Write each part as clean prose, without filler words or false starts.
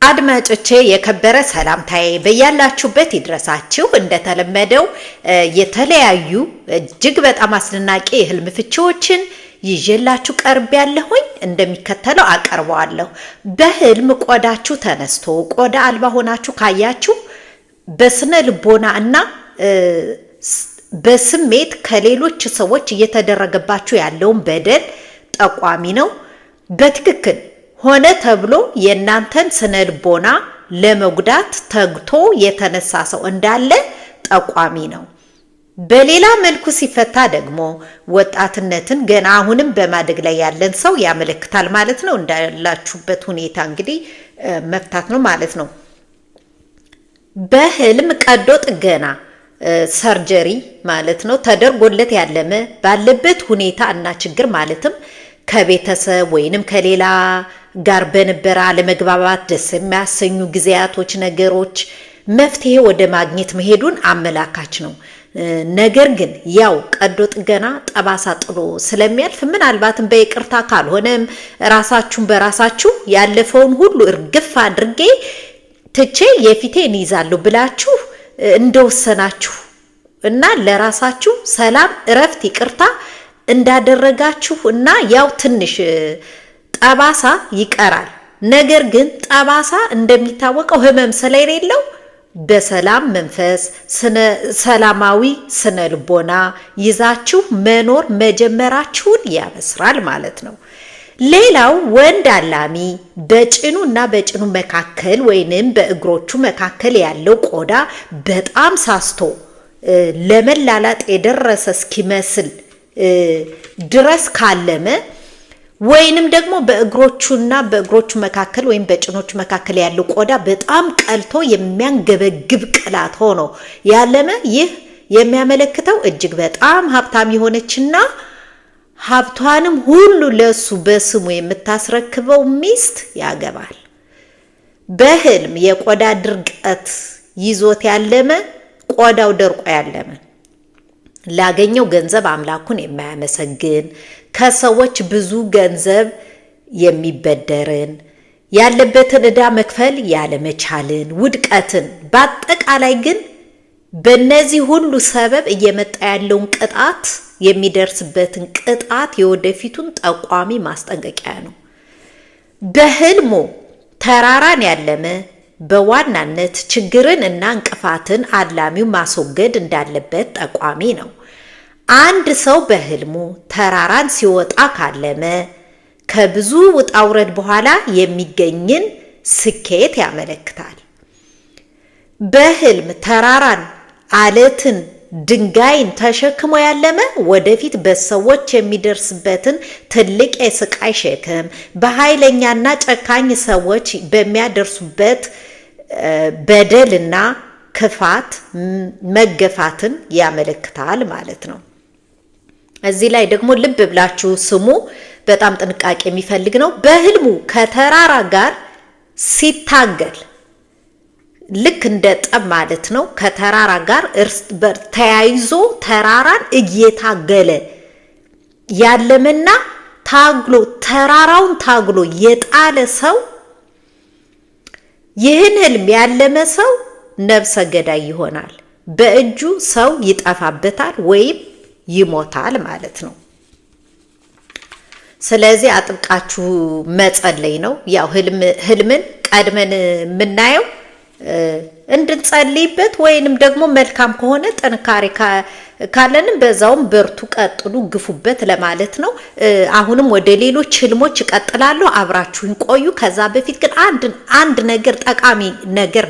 አድማጮቼ የከበረ ሰላምታዬ በያላችሁበት ይድረሳችሁ። እንደተለመደው የተለያዩ እጅግ በጣም አስደናቂ የህልም ፍቺዎችን ይዤላችሁ ቀርብ ያለሁኝ እንደሚከተለው አቀርበዋለሁ። በህልም ቆዳችሁ ተነስቶ ቆዳ አልባ ሆናችሁ ካያችሁ በስነ ልቦና እና በስሜት ከሌሎች ሰዎች እየተደረገባችሁ ያለውን በደል ጠቋሚ ነው። በትክክል ሆነ ተብሎ የእናንተን ስነ ልቦና ለመጉዳት ተግቶ የተነሳ ሰው እንዳለ ጠቋሚ ነው። በሌላ መልኩ ሲፈታ ደግሞ ወጣትነትን ገና አሁንም በማደግ ላይ ያለን ሰው ያመለክታል ማለት ነው። እንዳላችሁበት ሁኔታ እንግዲህ መፍታት ነው ማለት ነው። በህልም ቀዶ ጥገና ሰርጀሪ ማለት ነው ተደርጎለት ያለመ ባለበት ሁኔታ እና ችግር ማለትም ከቤተሰብ ወይንም ከሌላ ጋር በነበረ አለመግባባት ደስ የሚያሰኙ ጊዜያቶች ነገሮች መፍትሄ ወደ ማግኘት መሄዱን አመላካች ነው። ነገር ግን ያው ቀዶ ጥገና ጠባሳ ጥሎ ስለሚያልፍ ምናልባትም በይቅርታ ካልሆነም ራሳችሁን በራሳችሁ ያለፈውን ሁሉ እርግፍ አድርጌ ትቼ የፊቴን ይዛለሁ ብላችሁ እንደወሰናችሁ እና ለራሳችሁ ሰላም፣ እረፍት፣ ይቅርታ እንዳደረጋችሁ እና ያው ትንሽ ጠባሳ ይቀራል። ነገር ግን ጠባሳ እንደሚታወቀው ህመም ስለሌለው በሰላም መንፈስ ሰላማዊ ስነ ልቦና ይዛችሁ መኖር መጀመራችሁን ያበስራል ማለት ነው። ሌላው ወንድ አላሚ በጭኑ እና በጭኑ መካከል ወይንም በእግሮቹ መካከል ያለው ቆዳ በጣም ሳስቶ ለመላላጥ የደረሰ እስኪመስል ድረስ ካለመ ወይንም ደግሞ በእግሮቹና በእግሮቹ መካከል ወይም በጭኖቹ መካከል ያለው ቆዳ በጣም ቀልቶ የሚያንገበግብ ቅላት ሆኖ ያለመ ይህ የሚያመለክተው እጅግ በጣም ሀብታም የሆነችና ሀብቷንም ሁሉ ለሱ በስሙ የምታስረክበው ሚስት ያገባል። በህልም የቆዳ ድርቀት ይዞት ያለመ ቆዳው ደርቆ ያለመ ላገኘው ገንዘብ አምላኩን የማያመሰግን ከሰዎች ብዙ ገንዘብ የሚበደርን ያለበትን ዕዳ መክፈል ያለመቻልን ውድቀትን በአጠቃላይ ግን በእነዚህ ሁሉ ሰበብ እየመጣ ያለውን ቅጣት የሚደርስበትን ቅጣት የወደፊቱን ጠቋሚ ማስጠንቀቂያ ነው። በህልሙ ተራራን ያለመ በዋናነት ችግርን እና እንቅፋትን አላሚው ማስወገድ እንዳለበት ጠቋሚ ነው። አንድ ሰው በህልሙ ተራራን ሲወጣ ካለመ ከብዙ ውጣ ውረድ በኋላ የሚገኝን ስኬት ያመለክታል። በህልም ተራራን፣ አለትን፣ ድንጋይን ተሸክሞ ያለመ ወደፊት በሰዎች የሚደርስበትን ትልቅ የስቃይ ሸክም በኃይለኛና ጨካኝ ሰዎች በሚያደርሱበት በደልና ክፋት መገፋትን ያመለክታል ማለት ነው። እዚህ ላይ ደግሞ ልብ ብላችሁ ስሙ፣ በጣም ጥንቃቄ የሚፈልግ ነው። በህልሙ ከተራራ ጋር ሲታገል ልክ እንደ ጠብ ማለት ነው። ከተራራ ጋር ተያይዞ ተራራን እየታገለ ያለምና ታግሎ ተራራውን ታግሎ የጣለ ሰው ይህን ህልም ያለመ ሰው ነፍሰ ገዳይ ይሆናል። በእጁ ሰው ይጠፋበታል ወይም ይሞታል ማለት ነው። ስለዚህ አጥብቃችሁ መጸለይ ነው። ያው ህልምን ቀድመን የምናየው እንድንጸልይበት ወይንም ደግሞ መልካም ከሆነ ጥንካሬ ካለንም በዛውም በርቱ፣ ቀጥሉ፣ ግፉበት ለማለት ነው። አሁንም ወደ ሌሎች ህልሞች እቀጥላለሁ። አብራችሁን ቆዩ። ከዛ በፊት ግን አንድ ነገር ጠቃሚ ነገር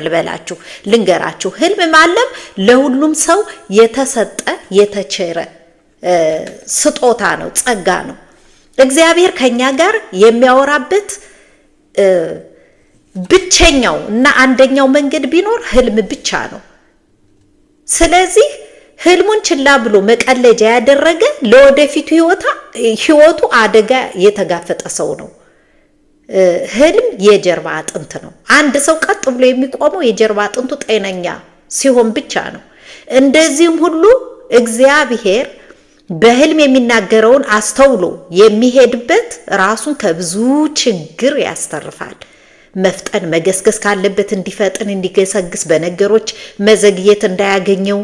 ልንገራችሁ። ህልም ማለም ለሁሉም ሰው የተሰጠ የተቸረ ስጦታ ነው፣ ጸጋ ነው። እግዚአብሔር ከኛ ጋር የሚያወራበት ብቸኛው እና አንደኛው መንገድ ቢኖር ህልም ብቻ ነው። ስለዚህ ህልሙን ችላ ብሎ መቀለጃ ያደረገ ለወደፊቱ ህይወቱ አደጋ የተጋፈጠ ሰው ነው። ህልም የጀርባ አጥንት ነው። አንድ ሰው ቀጥ ብሎ የሚቆመው የጀርባ አጥንቱ ጤነኛ ሲሆን ብቻ ነው። እንደዚህም ሁሉ እግዚአብሔር በህልም የሚናገረውን አስተውሎ የሚሄድበት ራሱን ከብዙ ችግር ያስተርፋል። መፍጠን መገስገስ ካለበት እንዲፈጥን እንዲገሰግስ በነገሮች መዘግየት እንዳያገኘው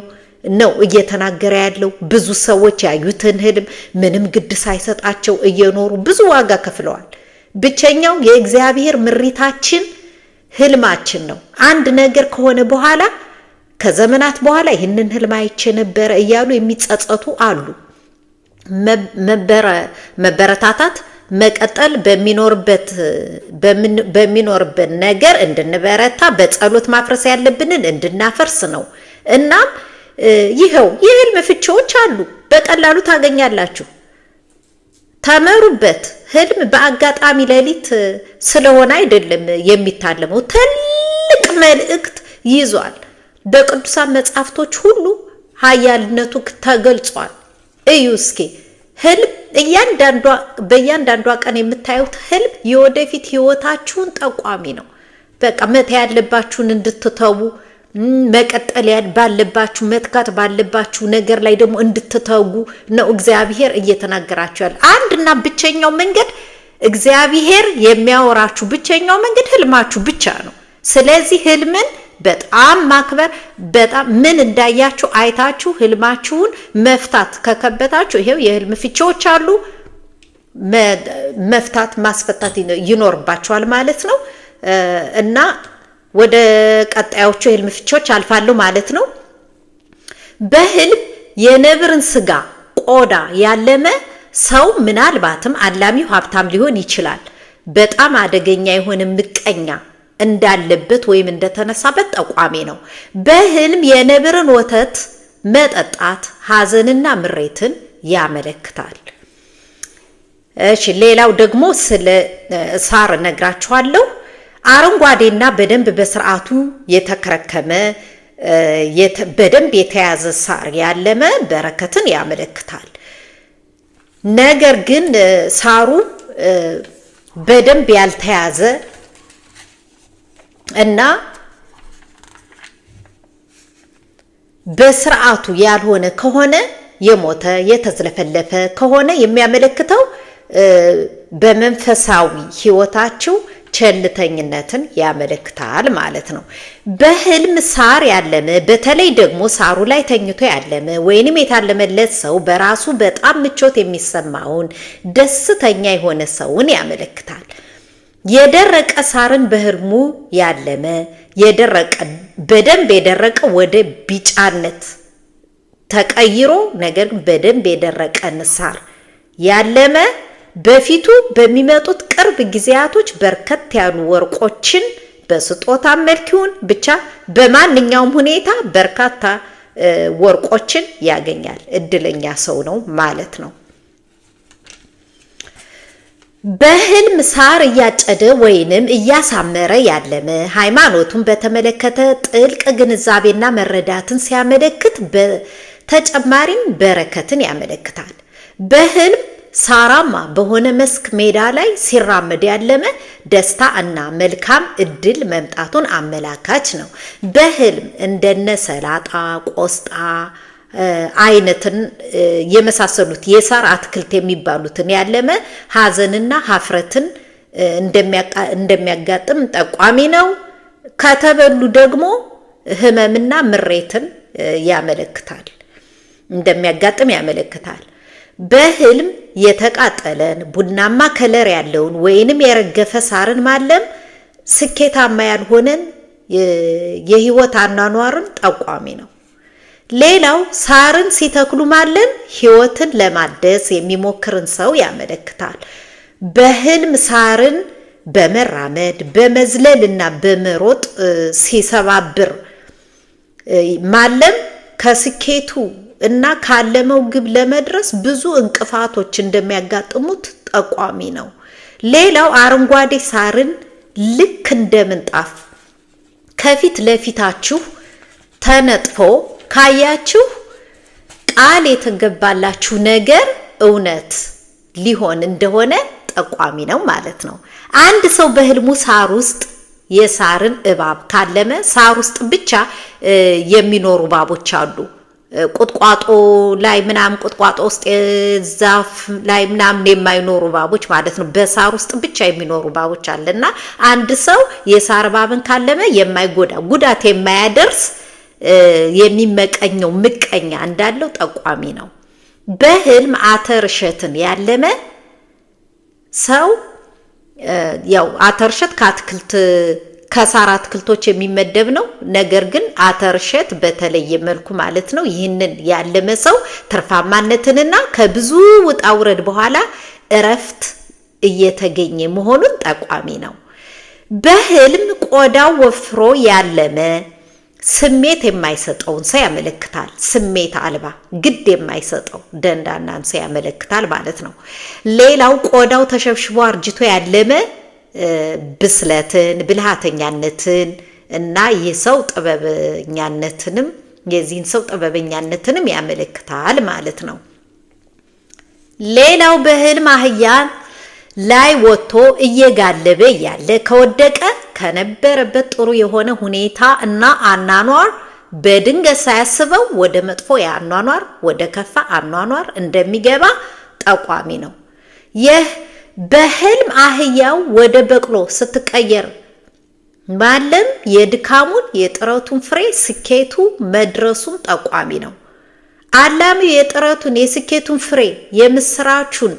ነው እየተናገረ ያለው። ብዙ ሰዎች ያዩትን ህልም ምንም ግድ ሳይሰጣቸው እየኖሩ ብዙ ዋጋ ከፍለዋል። ብቸኛው የእግዚአብሔር ምሪታችን ህልማችን ነው። አንድ ነገር ከሆነ በኋላ ከዘመናት በኋላ ይህንን ህልም አይቼ ነበረ እያሉ የሚጸጸቱ አሉ። መበረታታት መቀጠል በሚኖርበት ነገር እንድንበረታ በጸሎት ማፍረስ ያለብንን እንድናፈርስ ነው። እናም ይኸው የህልም ፍቺዎች አሉ፣ በቀላሉ ታገኛላችሁ። ተመሩበት። ህልም በአጋጣሚ ሌሊት ስለሆነ አይደለም የሚታለመው፣ ትልቅ መልእክት ይዟል። በቅዱሳን መጻሕፍቶች ሁሉ ኃያልነቱ ተገልጿል። እዩ እስኪ ህልም በእያንዳንዷ ቀን የምታዩት ህልም የወደፊት ህይወታችሁን ጠቋሚ ነው። በቃ መተው ያለባችሁን እንድትተዉ፣ መቀጠል ባለባችሁ መትካት ባለባችሁ ነገር ላይ ደግሞ እንድትተጉ ነው እግዚአብሔር እየተናገራችሁ ያለ። አንድና ብቸኛው መንገድ እግዚአብሔር የሚያወራችሁ ብቸኛው መንገድ ህልማችሁ ብቻ ነው። ስለዚህ ህልምን በጣም ማክበር፣ በጣም ምን እንዳያችሁ አይታችሁ ህልማችሁን መፍታት ከከበታችሁ ይሄው የህልም ፍቺዎች አሉ። መፍታት ማስፈታት ይኖርባችኋል ማለት ነው። እና ወደ ቀጣዮቹ የህልም ፍቺዎች አልፋለሁ ማለት ነው። በህልም የነብርን ስጋ ቆዳ ያለመ ሰው ምናልባትም አላሚው ሀብታም ሊሆን ይችላል። በጣም አደገኛ የሆነ ምቀኛ እንዳለበት ወይም እንደተነሳበት ጠቋሚ ነው። በህልም የነብርን ወተት መጠጣት ሐዘንና ምሬትን ያመለክታል። እሺ፣ ሌላው ደግሞ ስለ ሳር ነግራችኋለሁ። አረንጓዴና በደንብ በስርዓቱ የተከረከመ በደንብ የተያዘ ሳር ያለመ በረከትን ያመለክታል። ነገር ግን ሳሩ በደንብ ያልተያዘ እና በስርዓቱ ያልሆነ ከሆነ የሞተ የተዝለፈለፈ ከሆነ የሚያመለክተው በመንፈሳዊ ህይወታችሁ ቸልተኝነትን ያመለክታል ማለት ነው። በህልም ሳር ያለመ በተለይ ደግሞ ሳሩ ላይ ተኝቶ ያለመ ወይንም የታለመለት ሰው በራሱ በጣም ምቾት የሚሰማውን ደስተኛ የሆነ ሰውን ያመለክታል። የደረቀ ሳርን በህልሙ ያለመ በደንብ የደረቀ ወደ ቢጫነት ተቀይሮ ነገር ግን በደንብ የደረቀን ሳር ያለመ በፊቱ በሚመጡት ቅርብ ጊዜያቶች በርከት ያሉ ወርቆችን በስጦታ መልክ ይሁን ብቻ በማንኛውም ሁኔታ በርካታ ወርቆችን ያገኛል። እድለኛ ሰው ነው ማለት ነው። በህልም ሳር እያጨደ ወይንም እያሳመረ ያለመ ሃይማኖቱን በተመለከተ ጥልቅ ግንዛቤና መረዳትን ሲያመለክት በተጨማሪም በረከትን ያመለክታል። በህልም ሳራማ በሆነ መስክ ሜዳ ላይ ሲራመድ ያለመ ደስታ እና መልካም እድል መምጣቱን አመላካች ነው። በህልም እንደነ ሰላጣ፣ ቆስጣ አይነትን የመሳሰሉት የሳር አትክልት የሚባሉትን ያለመ ሐዘንና ሀፍረትን እንደሚያጋጥም ጠቋሚ ነው። ከተበሉ ደግሞ ህመምና ምሬትን ያመለክታል፣ እንደሚያጋጥም ያመለክታል። በህልም የተቃጠለን ቡናማ ከለር ያለውን ወይንም የረገፈ ሳርን ማለም ስኬታማ ያልሆነን የህይወት አኗኗርን ጠቋሚ ነው። ሌላው ሳርን ሲተክሉ ማለም ህይወትን ለማደስ የሚሞክርን ሰው ያመለክታል። በህልም ሳርን በመራመድ በመዝለልና በመሮጥ ሲሰባብር ማለም ከስኬቱ እና ካለመው ግብ ለመድረስ ብዙ እንቅፋቶች እንደሚያጋጥሙት ጠቋሚ ነው። ሌላው አረንጓዴ ሳርን ልክ እንደ ምንጣፍ ከፊት ለፊታችሁ ተነጥፎ ካያችሁ ቃል የተገባላችሁ ነገር እውነት ሊሆን እንደሆነ ጠቋሚ ነው ማለት ነው። አንድ ሰው በህልሙ ሳር ውስጥ የሳርን እባብ ካለመ ሳር ውስጥ ብቻ የሚኖሩ እባቦች አሉ። ቁጥቋጦ ላይ ምናምን ቁጥቋጦ ውስጥ ዛፍ ላይ ምናምን የማይኖሩ እባቦች ማለት ነው። በሳር ውስጥ ብቻ የሚኖሩ እባቦች አለና አንድ ሰው የሳር እባብን ካለመ የማይጎዳ ጉዳት የማያደርስ የሚመቀኘው ምቀኛ እንዳለው ጠቋሚ ነው። በህልም አተር እሸትን ያለመ ሰው ያው አተር እሸት ከሳር አትክልቶች የሚመደብ ነው። ነገር ግን አተር እሸት በተለየ መልኩ ማለት ነው ይህንን ያለመ ሰው ትርፋማነትንና ከብዙ ውጣ ውረድ በኋላ እረፍት እየተገኘ መሆኑን ጠቋሚ ነው። በህልም ቆዳው ወፍሮ ያለመ ስሜት የማይሰጠውን ሰው ያመለክታል። ስሜት አልባ ግድ የማይሰጠው ደንዳናን ሰው ያመለክታል ማለት ነው። ሌላው ቆዳው ተሸብሽቦ አርጅቶ ያለመ ብስለትን፣ ብልሃተኛነትን እና የሰው ጥበበኛነትንም የዚህን ሰው ጥበበኛነትንም ያመለክታል ማለት ነው። ሌላው በህልም አህያ ላይ ወጥቶ እየጋለበ ያለ ከወደቀ ከነበረበት ጥሩ የሆነ ሁኔታ እና አናኗር በድንገት ሳያስበው ወደ መጥፎ የአኗኗር ወደ ከፋ አኗኗር እንደሚገባ ጠቋሚ ነው። ይህ በህልም አህያው ወደ በቅሎ ስትቀየር ማለም የድካሙን የጥረቱን ፍሬ ስኬቱ መድረሱን ጠቋሚ ነው። አላሚው የጥረቱን የስኬቱን ፍሬ የምስራቹን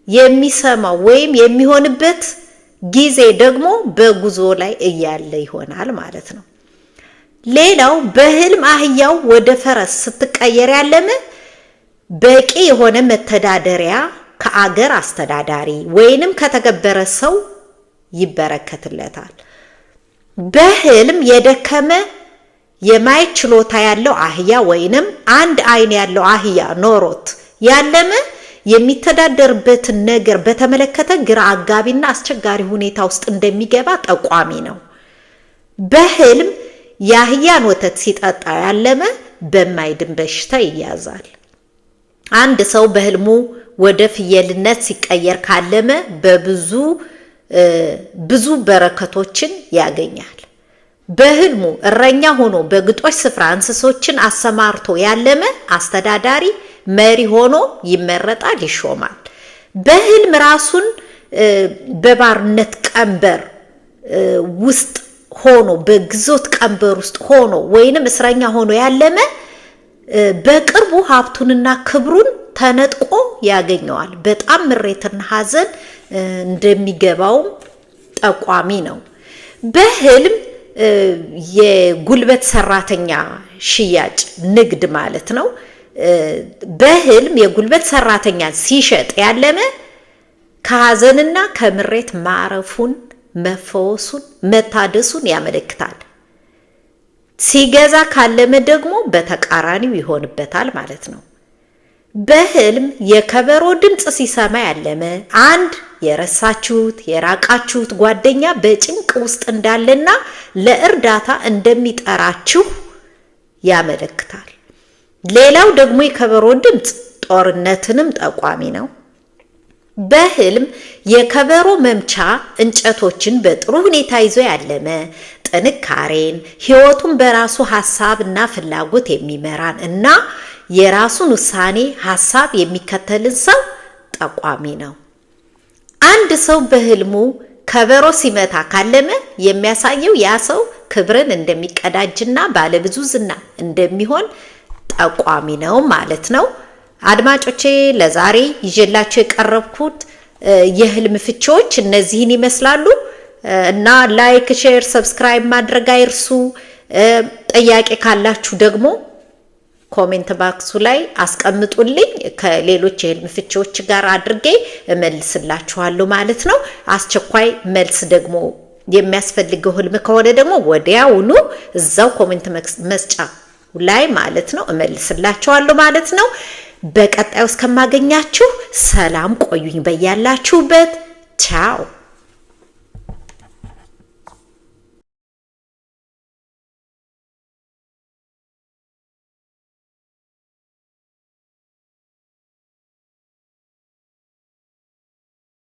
የሚሰማው ወይም የሚሆንበት ጊዜ ደግሞ በጉዞ ላይ እያለ ይሆናል ማለት ነው። ሌላው በህልም አህያው ወደ ፈረስ ስትቀየር ያለመ በቂ የሆነ መተዳደሪያ ከአገር አስተዳዳሪ ወይንም ከተገበረ ሰው ይበረከትለታል። በህልም የደከመ የማየት ችሎታ ያለው አህያ ወይንም አንድ አይን ያለው አህያ ኖሮት ያለመ የሚተዳደርበትን ነገር በተመለከተ ግራ አጋቢና አስቸጋሪ ሁኔታ ውስጥ እንደሚገባ ጠቋሚ ነው። በህልም የአህያን ወተት ሲጠጣ ያለመ በማይድን በሽታ ይያዛል። አንድ ሰው በህልሙ ወደ ፍየልነት ሲቀየር ካለመ ብዙ በረከቶችን ያገኛል። በህልሙ እረኛ ሆኖ በግጦሽ ስፍራ እንስሶችን አሰማርቶ ያለመ አስተዳዳሪ መሪ ሆኖ ይመረጣል፣ ይሾማል። በህልም ራሱን በባርነት ቀንበር ውስጥ ሆኖ በግዞት ቀንበር ውስጥ ሆኖ ወይንም እስረኛ ሆኖ ያለመ በቅርቡ ሀብቱንና ክብሩን ተነጥቆ ያገኘዋል። በጣም ምሬትና ሐዘን እንደሚገባውም ጠቋሚ ነው። በህልም የጉልበት ሰራተኛ ሽያጭ ንግድ ማለት ነው። በህልም የጉልበት ሰራተኛ ሲሸጥ ያለመ ከሐዘንና ከምሬት ማረፉን፣ መፈወሱን፣ መታደሱን ያመለክታል። ሲገዛ ካለመ ደግሞ በተቃራኒው ይሆንበታል ማለት ነው። በህልም የከበሮ ድምጽ ሲሰማ ያለመ አንድ የረሳችሁት የራቃችሁት ጓደኛ በጭንቅ ውስጥ እንዳለና ለእርዳታ እንደሚጠራችሁ ያመለክታል። ሌላው ደግሞ የከበሮ ድምጽ ጦርነትንም ጠቋሚ ነው። በህልም የከበሮ መምቻ እንጨቶችን በጥሩ ሁኔታ ይዞ ያለመ ጥንካሬን፣ ህይወቱን በራሱ ሐሳብና ፍላጎት የሚመራን እና የራሱን ውሳኔ ሐሳብ የሚከተልን ሰው ጠቋሚ ነው። አንድ ሰው በህልሙ ከበሮ ሲመታ ካለመ የሚያሳየው ያ ሰው ክብርን እንደሚቀዳጅና ባለብዙ ዝና እንደሚሆን ጠቋሚ ነው ማለት ነው። አድማጮቼ ለዛሬ ይዤላችሁ የቀረብኩት የህልም ፍቺዎች እነዚህን ይመስላሉ እና ላይክ፣ ሼር፣ ሰብስክራይብ ማድረግ አይርሱ። ጥያቄ ካላችሁ ደግሞ ኮሜንት ባክሱ ላይ አስቀምጡልኝ። ከሌሎች የህልም ፍቺዎች ጋር አድርጌ እመልስላችኋለሁ ማለት ነው። አስቸኳይ መልስ ደግሞ የሚያስፈልገው ህልም ከሆነ ደግሞ ወዲያውኑ እዛው ኮሜንት መስጫ ላይ ማለት ነው እመልስላችኋለሁ ማለት ነው። በቀጣዩ እስከማገኛችሁ ሰላም ቆዩኝ በያላችሁበት። ቻው።